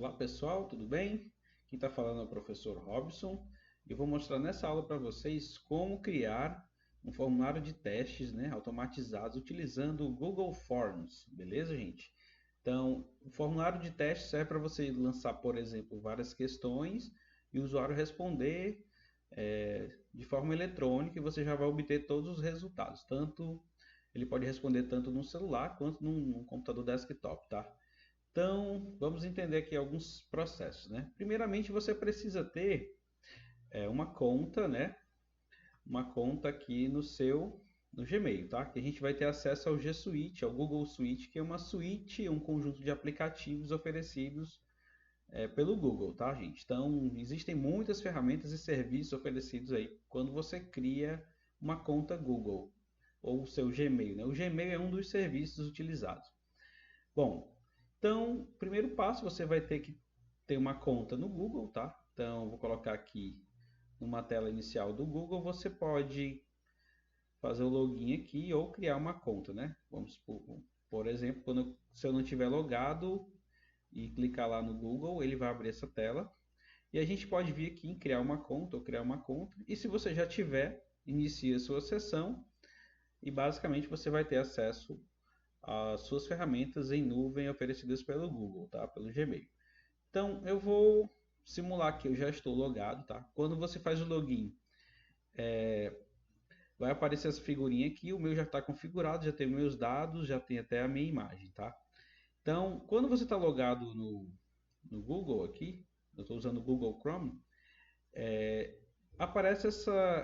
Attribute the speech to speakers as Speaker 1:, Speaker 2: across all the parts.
Speaker 1: Olá pessoal, tudo bem? Quem está falando é o professor Robson. Eu vou mostrar nessa aula para vocês como criar um formulário de testes, automatizados utilizando o Google Forms, beleza, gente? Então, o formulário de teste serve para você lançar, por exemplo, várias questões e o usuário responder de forma eletrônica e você já vai obter todos os resultados. Ele pode responder tanto no celular quanto num computador desktop, tá? Então, vamos entender aqui alguns processos, né? Primeiramente, você precisa ter uma conta, né? Uma conta aqui no Gmail, tá? Que a gente vai ter acesso ao G Suite, ao Google Suite, que é uma suite, um conjunto de aplicativos oferecidos pelo Google, tá, gente? Então, existem muitas ferramentas e serviços oferecidos aí quando você cria uma conta Google ou o seu Gmail, né? O Gmail é um dos serviços utilizados. Bom, então, primeiro passo, você vai ter que ter uma conta no Google, tá? Então, vou colocar aqui numa tela inicial do Google, você pode fazer o login aqui ou criar uma conta, né? Vamos por exemplo, se eu não tiver logado e clicar lá no Google, ele vai abrir essa tela. E a gente pode vir aqui em criar uma conta ou criar uma conta. E se você já tiver, inicie a sua sessão e basicamente você vai ter acesso as suas ferramentas em nuvem oferecidas pelo Google, tá? Pelo Gmail. Então, eu vou simular que eu já estou logado, tá? Quando você faz o login, vai aparecer essa figurinha aqui, o meu já está configurado, já tem meus dados, já tem até a minha imagem, tá? Então, quando você está logado no Google aqui, eu estou usando o Google Chrome, aparece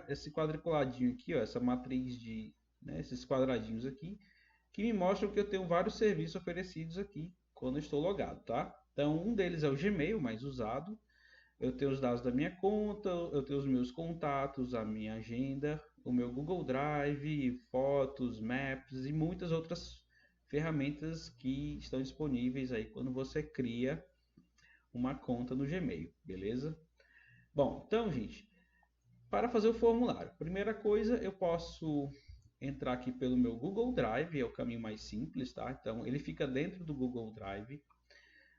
Speaker 1: esse quadriculadinho aqui, ó, essa matriz esses quadradinhos aqui, que me mostram que eu tenho vários serviços oferecidos aqui quando eu estou logado, tá? Então, um deles é o Gmail, mais usado. Eu tenho os dados da minha conta, eu tenho os meus contatos, a minha agenda, o meu Google Drive, fotos, Maps e muitas outras ferramentas que estão disponíveis aí quando você cria uma conta no Gmail, beleza? Bom, então, gente, para fazer o formulário, primeira coisa, eu posso entrar aqui pelo meu Google Drive, é o caminho mais simples, tá? Então, ele fica dentro do Google Drive.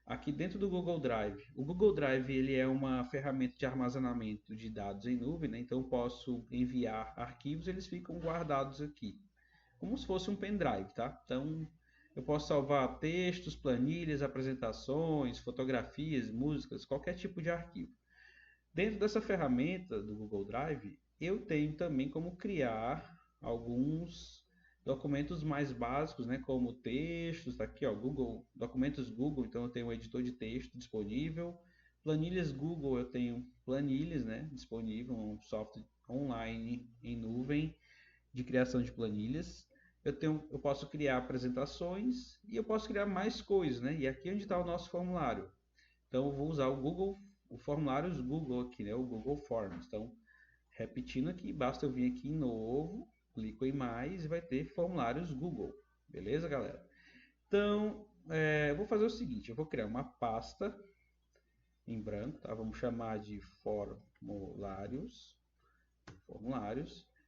Speaker 1: Aqui dentro do Google Drive, o Google Drive ele é uma ferramenta de armazenamento de dados em nuvem, né? Então, eu posso enviar arquivos, eles ficam guardados aqui, como se fosse um pendrive, tá? Então, eu posso salvar textos, planilhas, apresentações, fotografias, músicas, qualquer tipo de arquivo. Dentro dessa ferramenta do Google Drive, eu tenho também como criar alguns documentos mais básicos, né, como textos, tá aqui, ó, Google, documentos Google, então eu tenho um editor de texto disponível, planilhas Google, eu tenho planilhas, né, disponível, um software online em nuvem de criação de planilhas. Eu posso criar apresentações e eu posso criar mais coisas, né? E aqui é onde está o nosso formulário. Então eu vou usar o formulários Google aqui, né? O Google Forms. Então, repetindo aqui, basta eu vir aqui em novo, clico em mais e vai ter formulários Google. Beleza, galera? Então, eu vou fazer o seguinte, eu vou criar uma pasta em branco, tá? Vamos chamar de formulários.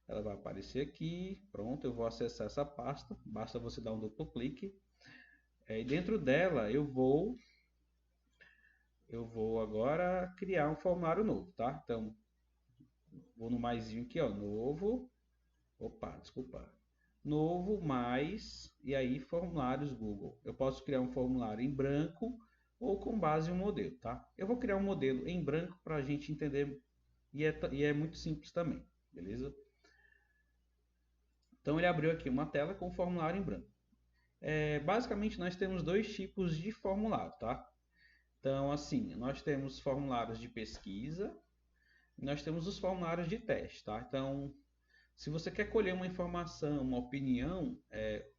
Speaker 1: Ela vai aparecer aqui, pronto, eu vou acessar essa pasta, basta você dar um duplo clique. E dentro dela eu vou agora criar um formulário novo, tá? Então, vou no maisinho aqui, ó, novo, novo, mais, e aí formulários Google. Eu posso criar um formulário em branco ou com base em um modelo, tá? Eu vou criar um modelo em branco para a gente entender, e é muito simples também, beleza? Então ele abriu aqui uma tela com o formulário em branco. Basicamente nós temos dois tipos de formulário, tá? Então assim, nós temos formulários de pesquisa e nós temos os formulários de teste, tá? Então, se você quer colher uma informação, uma opinião,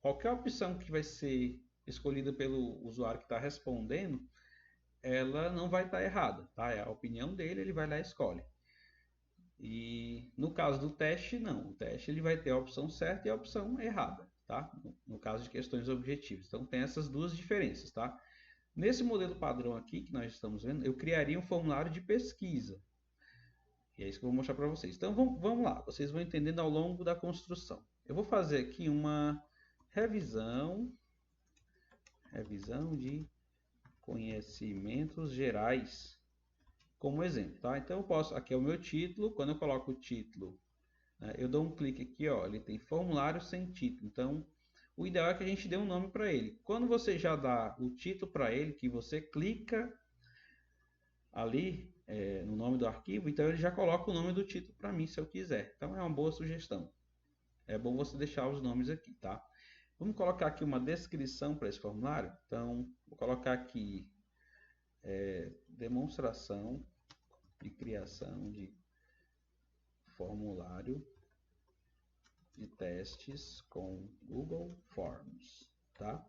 Speaker 1: qualquer opção que vai ser escolhida pelo usuário que está respondendo, ela não vai estar errada, tá? É a opinião dele, ele vai lá e escolhe. E no caso do teste, não. O teste ele vai ter a opção certa e a opção errada, tá? No caso de questões objetivas. Então tem essas duas diferenças, tá? Nesse modelo padrão aqui que nós estamos vendo, eu criaria um formulário de pesquisa. E é isso que eu vou mostrar para vocês. Então vamos lá, vocês vão entendendo ao longo da construção. Eu vou fazer aqui uma revisão de conhecimentos gerais como exemplo, tá? Então eu posso, aqui é o meu título, quando eu coloco o título, né, eu dou um clique aqui, ó, ele tem formulário sem título. Então, o ideal é que a gente dê um nome para ele. Quando você já dá o título para ele, que você clica ali no nome do arquivo, então ele já coloca o nome do título para mim, se eu quiser. Então é uma boa sugestão. É bom você deixar os nomes aqui, tá? Vamos colocar aqui uma descrição para esse formulário. Então, vou colocar aqui demonstração de criação de formulário de testes com Google Forms, tá?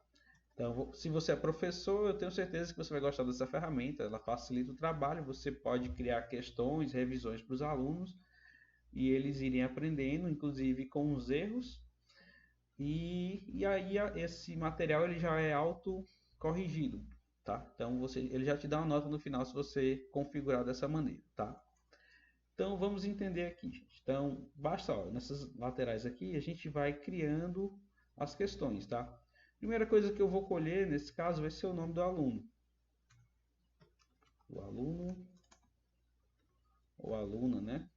Speaker 1: Então, se você é professor, eu tenho certeza que você vai gostar dessa ferramenta. Ela facilita o trabalho, você pode criar questões, revisões para os alunos e eles irem aprendendo, inclusive com os erros. E aí esse material ele já é auto-corrigido, tá? Então ele já te dá uma nota no final se você configurar dessa maneira, tá? Então vamos entender aqui, gente. Então basta, ó, nessas laterais aqui a gente vai criando as questões, tá? Primeira coisa que eu vou colher nesse caso vai ser o nome do aluno. O aluno ou aluna, né?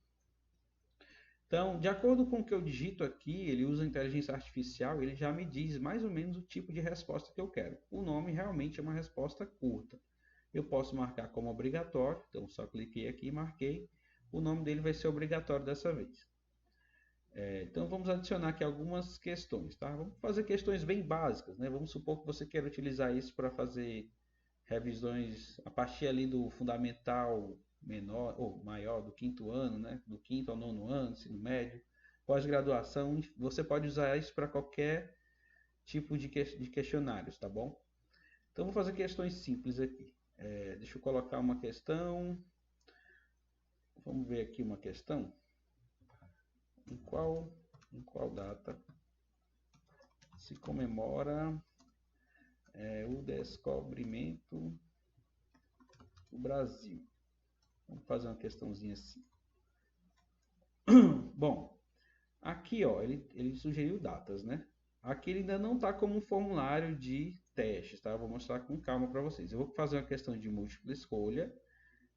Speaker 1: Então, de acordo com o que eu digito aqui, ele usa inteligência artificial, ele já me diz mais ou menos o tipo de resposta que eu quero. O nome realmente é uma resposta curta. Eu posso marcar como obrigatório, então só cliquei aqui e marquei. O nome dele vai ser obrigatório dessa vez. Então vamos adicionar aqui algumas questões, tá? Vamos fazer questões bem básicas, né? Vamos supor que você queira utilizar isso para fazer revisões a partir ali do fundamental menor ou maior do quinto ano, né? Do quinto ao nono ano, ensino médio, pós-graduação. Você pode usar isso para qualquer tipo de questionários, tá bom? Então vou fazer questões simples aqui. Deixa eu colocar uma questão. Vamos ver aqui uma questão. Em qual data se comemora o descobrimento do Brasil? Vamos fazer uma questãozinha assim. Bom, aqui ó, ele sugeriu datas, né? Aqui ele ainda não está como um formulário de testes, tá? Eu vou mostrar com calma para vocês. Eu vou fazer uma questão de múltipla escolha.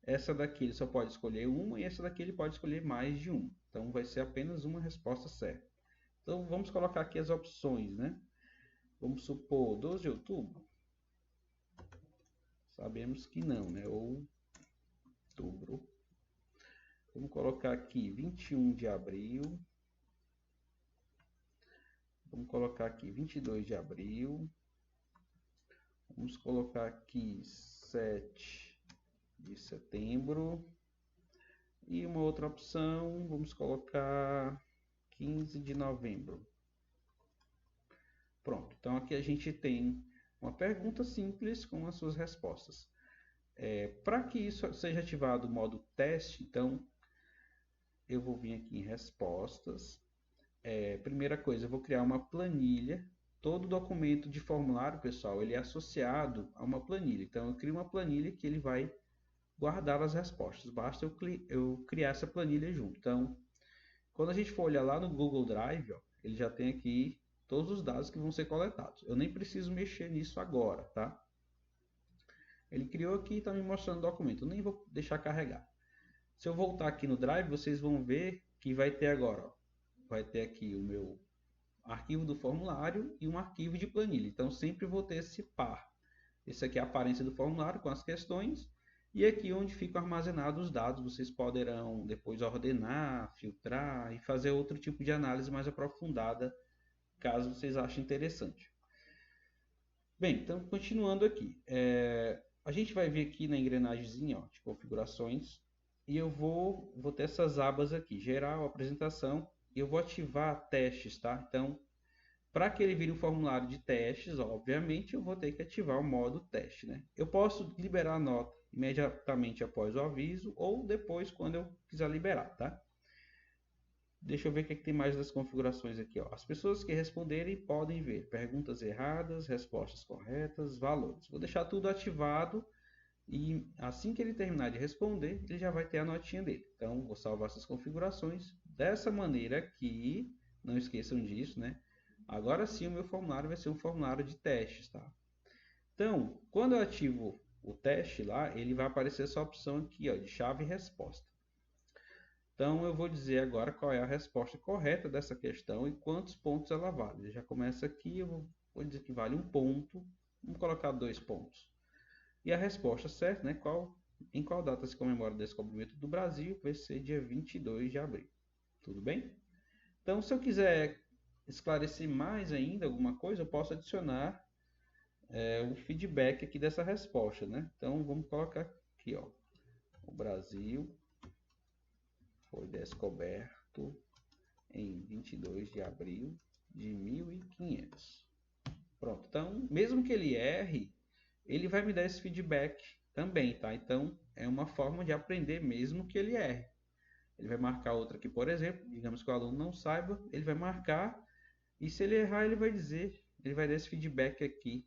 Speaker 1: Essa daqui ele só pode escolher uma e essa daqui ele pode escolher mais de uma. Então vai ser apenas uma resposta certa. Então vamos colocar aqui as opções, né? Vamos supor 12 de outubro. Sabemos que não, né? Ou outubro. Vamos colocar aqui 21 de abril. Vamos colocar aqui 22 de abril. Vamos colocar aqui 7 de setembro. E uma outra opção, vamos colocar 15 de novembro. Pronto, então aqui a gente tem uma pergunta simples com as suas respostas. Para que isso seja ativado o modo teste, então eu vou vir aqui em respostas. Primeira coisa, eu vou criar uma planilha. Todo documento de formulário, pessoal, ele é associado a uma planilha. Então eu crio uma planilha que ele vai guardar as respostas. Basta eu criar essa planilha junto. Então, quando a gente for olhar lá no Google Drive, ó, ele já tem aqui todos os dados que vão ser coletados. Eu nem preciso mexer nisso agora, tá? Ele criou aqui e está me mostrando o documento. Eu nem vou deixar carregar. Se eu voltar aqui no Drive, vocês vão ver que vai ter agora, ó, vai ter aqui o meu arquivo do formulário e um arquivo de planilha. Então, sempre vou ter esse par. Esse aqui é a aparência do formulário com as questões. E aqui onde ficam armazenados os dados, vocês poderão depois ordenar, filtrar e fazer outro tipo de análise mais aprofundada, caso vocês achem interessante. Bem, então continuando aqui. A gente vai vir aqui na engrenagemzinha ó, de configurações e eu vou ter essas abas aqui, geral, apresentação, e eu vou ativar testes, tá? Então, para que ele vire um formulário de testes, obviamente eu vou ter que ativar o modo teste, né? Eu posso liberar a nota imediatamente após o aviso ou depois quando eu quiser liberar, tá? Deixa eu ver o que tem mais das configurações aqui, ó. As pessoas que responderem podem ver perguntas erradas, respostas corretas, valores. Vou deixar tudo ativado e assim que ele terminar de responder, ele já vai ter a notinha dele. Então, vou salvar essas configurações dessa maneira aqui. Não esqueçam disso, né? Agora sim o meu formulário vai ser um formulário de testes, tá? Então, quando eu ativo o teste lá, ele vai aparecer essa opção aqui, ó, de chave e resposta. Então, eu vou dizer agora qual é a resposta correta dessa questão e quantos pontos ela vale. Eu já começa aqui, eu vou dizer que vale 1 ponto, vamos colocar 2 pontos. E a resposta certa, né, em qual data se comemora o descobrimento do Brasil, vai ser dia 22 de abril. Tudo bem? Então, se eu quiser esclarecer mais ainda alguma coisa, eu posso adicionar o feedback aqui dessa resposta, né? Então, vamos colocar aqui, ó. O Brasil foi descoberto em 22 de abril de 1500. Pronto. Então, mesmo que ele erre, ele vai me dar esse feedback também, tá? Então, é uma forma de aprender mesmo que ele erre. Ele vai marcar outra aqui, por exemplo, digamos que o aluno não saiba, ele vai marcar, e se ele errar, ele vai dar esse feedback aqui,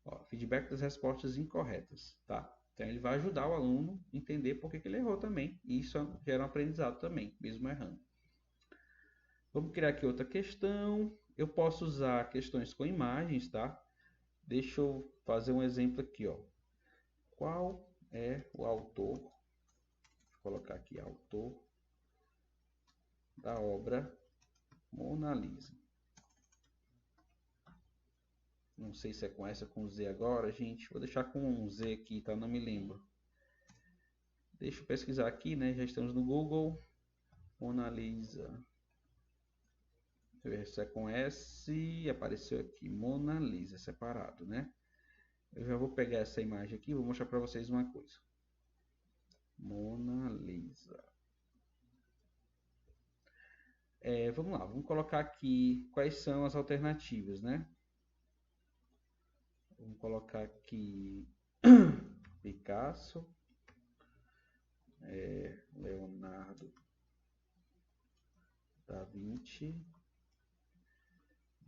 Speaker 1: ó, feedback das respostas incorretas, tá? Então ele vai ajudar o aluno a entender por que ele errou também, e isso gera um aprendizado também, mesmo errando. Vamos criar aqui outra questão, eu posso usar questões com imagens, tá? Deixa eu fazer um exemplo aqui, ó. Qual é o autor? Vou colocar aqui autor da obra Mona Lisa. Não sei se é com essa ou com Z agora, gente. Vou deixar com um Z aqui, tá? Não me lembro. Deixa eu pesquisar aqui, né? Já estamos no Google. Mona Lisa. Deixa eu ver se é com S. Apareceu aqui. Mona Lisa, separado, né? Eu já vou pegar essa imagem aqui e vou mostrar para vocês uma coisa. Mona Lisa. Vamos lá, vamos colocar aqui quais são as alternativas, né? Vamos colocar aqui Picasso, Leonardo da Vinci.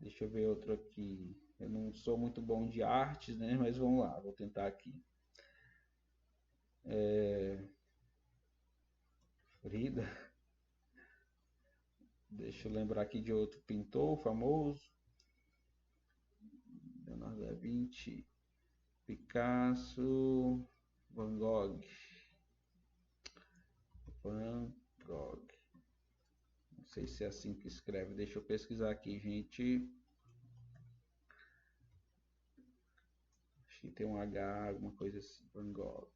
Speaker 1: Deixa eu ver outro aqui. Eu não sou muito bom de artes, né? Mas vamos lá, vou tentar aqui. Frida. Deixa eu lembrar aqui de outro pintor famoso. Leonardo da Vinci, Picasso, Van Gogh. Van Gogh. Não sei se é assim que escreve. Deixa eu pesquisar aqui, gente. Acho que tem um H, alguma coisa assim. Van Gogh.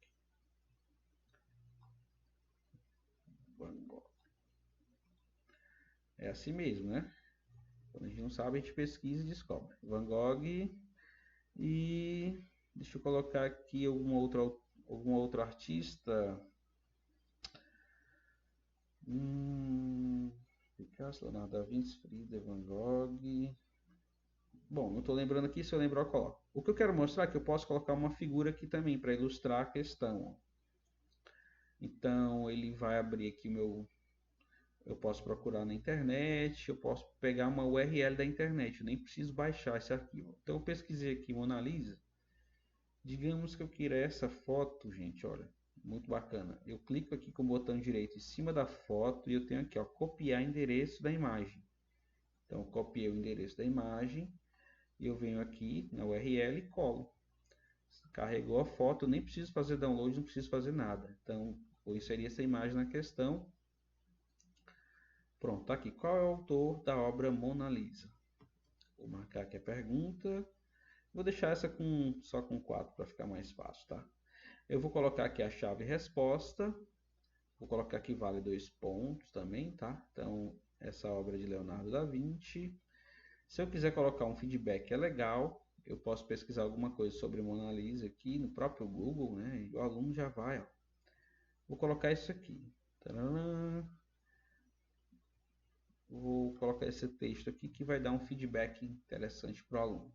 Speaker 1: Van Gogh. É assim mesmo, né? Quando a gente não sabe, a gente pesquisa e descobre. Van Gogh. E deixa eu colocar aqui algum outro artista. Picasso, Leonardo da Vinci, Frida, Van Gogh. Bom, não estou lembrando aqui, se eu lembrar eu coloco. O que eu quero mostrar é que eu posso colocar uma figura aqui também para ilustrar a questão. Então ele vai abrir aqui eu posso procurar na internet, eu posso pegar uma URL da internet, eu nem preciso baixar esse arquivo. Então eu pesquisei aqui Mona Lisa. Digamos que eu queira essa foto, gente, olha, muito bacana. Eu clico aqui com o botão direito em cima da foto e eu tenho aqui, ó, copiar endereço da imagem. Então eu copiei o endereço da imagem e eu venho aqui na URL e colo. Carregou a foto, eu nem preciso fazer download, não preciso fazer nada. Então vou inserir essa imagem na questão. Pronto, tá aqui. Qual é o autor da obra Mona Lisa? Vou marcar aqui a pergunta. Vou deixar essa só com 4 para ficar mais fácil, tá? Eu vou colocar aqui a chave resposta. Vou colocar aqui vale 2 pontos também, tá? Então, essa obra de Leonardo da Vinci. Se eu quiser colocar um feedback é legal, eu posso pesquisar alguma coisa sobre Mona Lisa aqui no próprio Google, né? E o aluno já vai, ó. Vou colocar isso aqui. Tcharam! Vou colocar esse texto aqui que vai dar um feedback interessante para o aluno.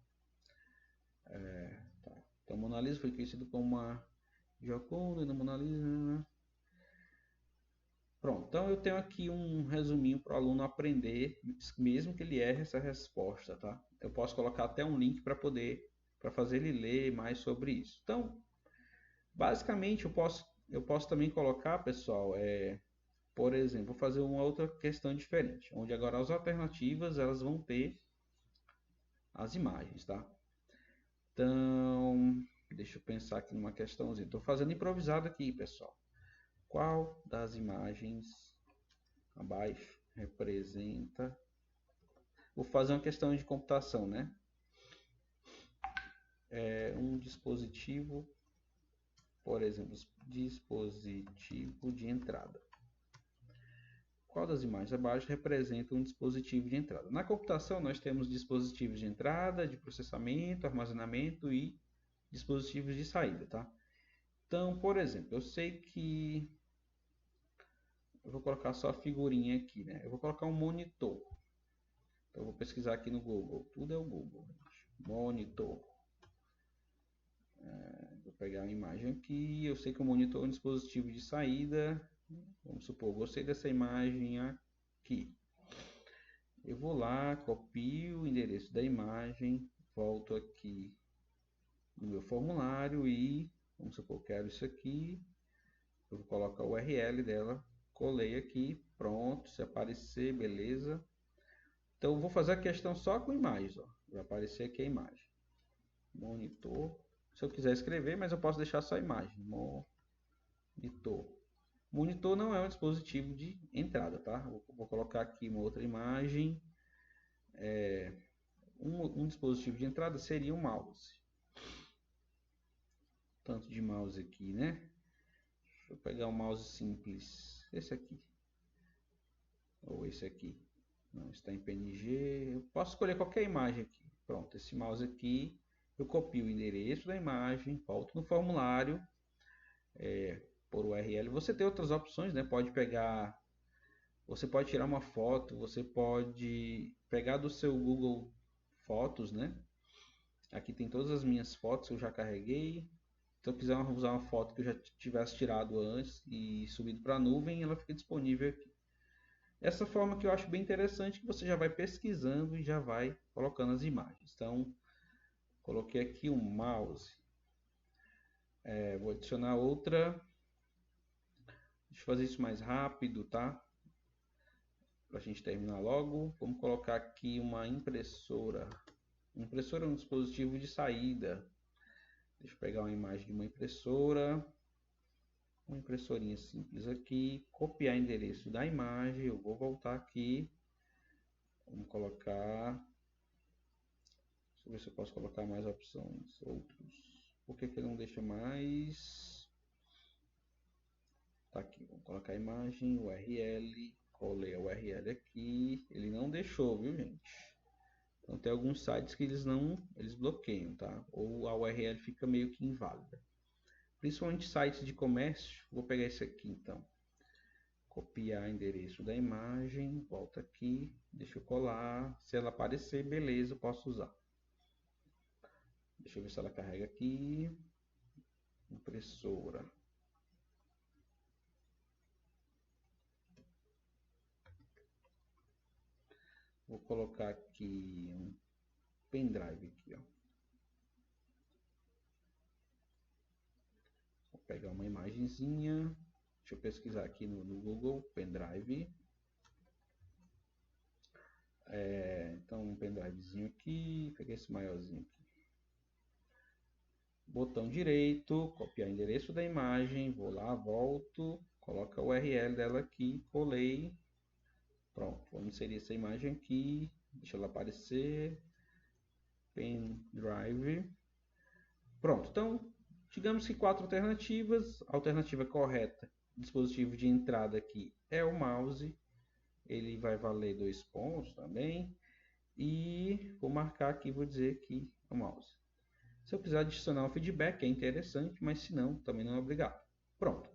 Speaker 1: Tá. Então, Mona Lisa foi conhecido como uma Gioconda, Mona Lisa. Pronto, então eu tenho aqui um resuminho para o aluno aprender, mesmo que ele erre essa resposta, tá? Eu posso colocar até um link para fazer ele ler mais sobre isso. Então, basicamente eu posso também colocar, pessoal, por exemplo, vou fazer uma outra questão diferente, onde agora as alternativas elas vão ter as imagens, tá? Então, Deixa eu pensar aqui numa questãozinha. Estou fazendo improvisado aqui, pessoal. Qual das imagens abaixo representa... Vou fazer uma questão de computação, né? Um dispositivo, por exemplo, dispositivo de entrada. Qual das imagens abaixo representa um dispositivo de entrada? Na computação, nós temos dispositivos de entrada, de processamento, armazenamento e dispositivos de saída, tá? Então, por exemplo, eu sei que... Eu vou colocar só a figurinha aqui, né? Eu vou colocar um monitor. Então, eu vou pesquisar aqui no Google. Tudo é o Google, gente. Monitor. Vou pegar uma imagem aqui. Eu sei que o monitor é um dispositivo de saída. Vamos supor, eu gostei dessa imagem aqui. Eu vou lá, copio o endereço da imagem, volto aqui no meu formulário e, vamos supor, quero isso aqui. Eu vou colocar o URL dela, colei aqui, pronto, se aparecer, beleza. Então, eu vou fazer a questão só com imagens, ó. Vai aparecer aqui a imagem. Monitor. Se eu quiser escrever, mas eu posso deixar só a imagem. Monitor. Monitor não é um dispositivo de entrada, tá? Vou colocar aqui uma outra imagem. Um dispositivo de entrada seria um mouse. Tanto de mouse aqui, né? Deixa eu pegar um mouse simples. Esse aqui. Ou esse aqui. Não está em PNG. Eu posso escolher qualquer imagem aqui. Pronto, esse mouse aqui. Eu copio o endereço da imagem, volto no formulário, por URL. Você tem outras opções, né? Pode pegar, você pode tirar uma foto, você pode pegar do seu Google Fotos, né? Aqui tem todas as minhas fotos que eu já carreguei. Se eu quiser usar uma foto que eu já tivesse tirado antes e subido para a nuvem, ela fica disponível aqui. Essa forma que eu acho bem interessante, que você já vai pesquisando e já vai colocando as imagens. Então, coloquei aqui um mouse. Vou adicionar outra. Deixa eu fazer isso mais rápido, tá? Para a gente terminar logo. Vamos colocar aqui uma impressora. Impressora é um dispositivo de saída. Deixa eu pegar uma imagem de uma impressora. Uma impressorinha simples aqui. Copiar o endereço da imagem. Eu vou voltar aqui. Vamos colocar... Deixa eu ver se eu posso colocar mais opções. Outros. Por que ele não deixa mais? Tá aqui, vamos colocar a imagem, URL, colei a URL aqui. Ele não deixou, viu, gente? Então tem alguns sites que eles bloqueiam, tá? Ou a URL fica meio que inválida. Principalmente sites de comércio. Vou pegar esse aqui, então. Copiar o endereço da imagem, volta aqui, deixa eu colar. Se ela aparecer, beleza, eu posso usar. Deixa eu ver se ela carrega aqui. Impressora. Vou colocar aqui um pendrive aqui, ó. Vou pegar uma imagenzinha. Deixa eu pesquisar aqui no Google, pendrive. Então um pendrivezinho aqui, peguei esse maiorzinho aqui. Botão direito, copiar o endereço da imagem, vou lá, volto, coloca a URL dela aqui, colei. Pronto, vamos inserir essa imagem aqui, deixa ela aparecer. Pendrive. Pronto, então, digamos que 4 alternativas. A alternativa correta, dispositivo de entrada aqui, é o mouse. Ele vai valer 2 pontos também. E vou marcar aqui, vou dizer que é o mouse. Se eu quiser adicionar um feedback, é interessante, mas se não, também não é obrigado. Pronto.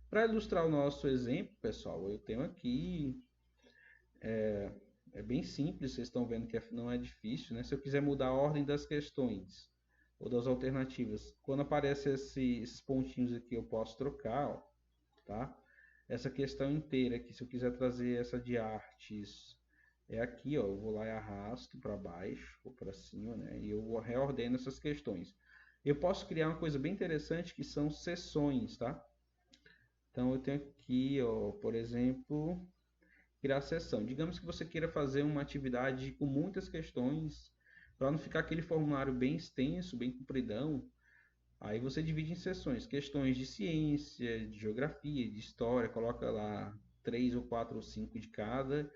Speaker 1: Para ilustrar o nosso exemplo, pessoal, eu tenho aqui... É bem simples, vocês estão vendo que não é difícil, né? Se eu quiser mudar a ordem das questões ou das alternativas, quando aparecem esses pontinhos aqui, eu posso trocar, ó, tá? Essa questão inteira aqui, se eu quiser trazer essa de artes, é aqui, ó, eu vou lá e arrasto para baixo ou para cima, né? E eu reordeno essas questões. Eu posso criar uma coisa bem interessante que são seções, tá? Então eu tenho aqui, ó, por exemplo, criar sessão. Digamos que você queira fazer uma atividade com muitas questões, para não ficar aquele formulário bem extenso, bem compridão. Aí você divide em seções, questões de ciência, de geografia, de história, coloca lá 3 ou 4 ou 5 de cada,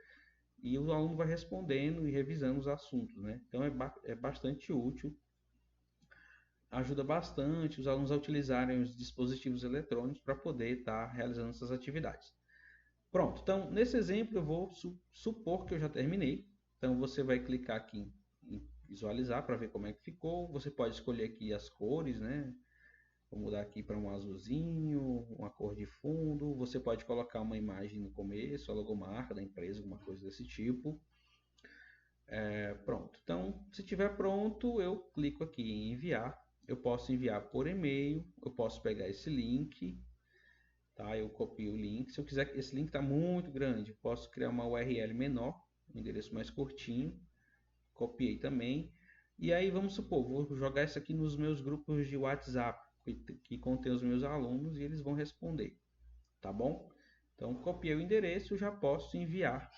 Speaker 1: e o aluno vai respondendo e revisando os assuntos, né? Então é bastante útil, ajuda bastante os alunos a utilizarem os dispositivos eletrônicos para poder estar realizando essas atividades. Pronto, então nesse exemplo eu vou supor que eu já terminei. Então você vai clicar aqui em visualizar para ver como é que ficou. Você pode escolher aqui as cores, né? Vou mudar aqui para um azulzinho, uma cor de fundo. Você pode colocar uma imagem no começo, a logomarca da empresa, alguma coisa desse tipo. Pronto. Então, se estiver pronto, eu clico aqui em enviar. Eu posso enviar por e-mail, eu posso pegar esse link, tá? Eu copio o link. Se eu quiser, esse link está muito grande, eu posso criar uma URL menor, um endereço mais curtinho. Copiei também. E aí, vamos supor, vou jogar isso aqui nos meus grupos de WhatsApp, que contém os meus alunos, e eles vão responder, tá bom? Então, copiei o endereço, já posso enviar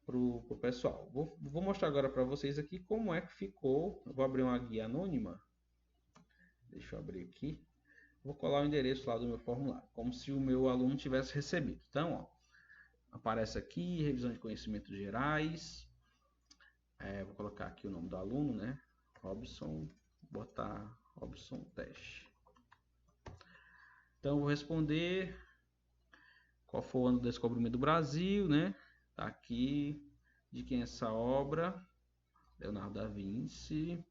Speaker 1: para o pessoal. Vou mostrar agora para vocês aqui como é que ficou. Eu vou abrir uma guia anônima. Deixa eu abrir aqui. Vou colar o endereço lá do meu formulário, como se o meu aluno tivesse recebido. Então, ó, aparece aqui, revisão de conhecimentos gerais. Vou colocar aqui o nome do aluno, né? Robson, botar Robson Teste. Então, vou responder qual foi o ano do descobrimento do Brasil, né? Tá aqui, de quem é essa obra, Leonardo da Vinci.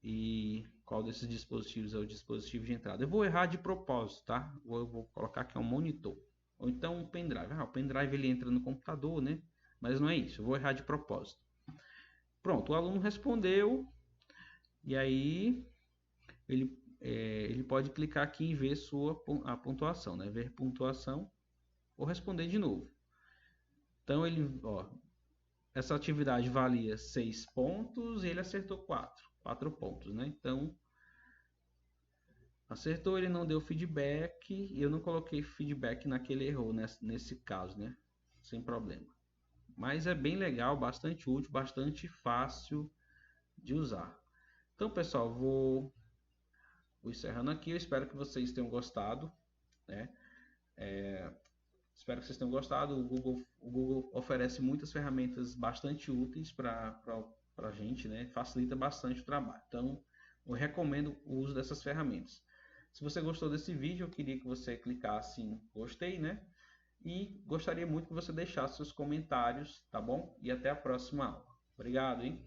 Speaker 1: E qual desses dispositivos é o dispositivo de entrada. Eu vou errar de propósito, tá? Eu vou colocar aqui um monitor. Ou então um pendrive. O pendrive ele entra no computador, né? Mas não é isso, eu vou errar de propósito. Pronto, o aluno respondeu. E aí ele pode clicar aqui em ver a pontuação, né? Ver pontuação ou responder de novo. Então essa atividade valia 6 pontos e ele acertou 4 pontos, né? Então acertou, ele não deu feedback e eu não coloquei feedback naquele erro nesse caso, né? Sem problema. Mas é bem legal, bastante útil, bastante fácil de usar. Então, pessoal, vou encerrando aqui. Eu espero que vocês tenham gostado, né? Espero que vocês tenham gostado. O Google oferece muitas ferramentas bastante úteis para a gente, né? Facilita bastante o trabalho. Então, eu recomendo o uso dessas ferramentas. Se você gostou desse vídeo, eu queria que você clicasse em gostei, né? E gostaria muito que você deixasse seus comentários, tá bom? E até a próxima aula. Obrigado, hein?